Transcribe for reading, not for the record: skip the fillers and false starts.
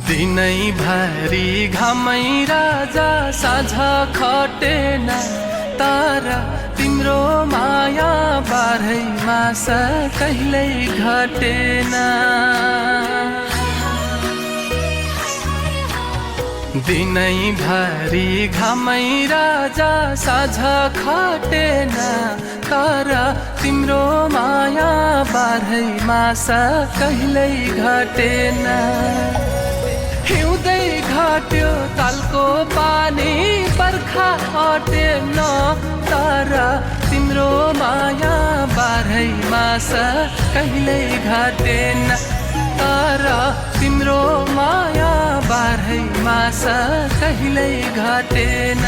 दिनैभरि घामै राजा साँझ खटेन तर तिम्रो माया बाह्रै मास कहिल्यै घटेन। दिनैभरि घामै राजा साँझ खटेन तर तिम्रो माया बाह्रै मास कहिल्यै घटेन। हिउँदै घट्यो तालको पानी बर्खा हटेन तर तिम्रो माया बाह्रै मास कहिल्यै घटेन तर तिम्रो माया बाह्रै मास कहिल्यै घटेन।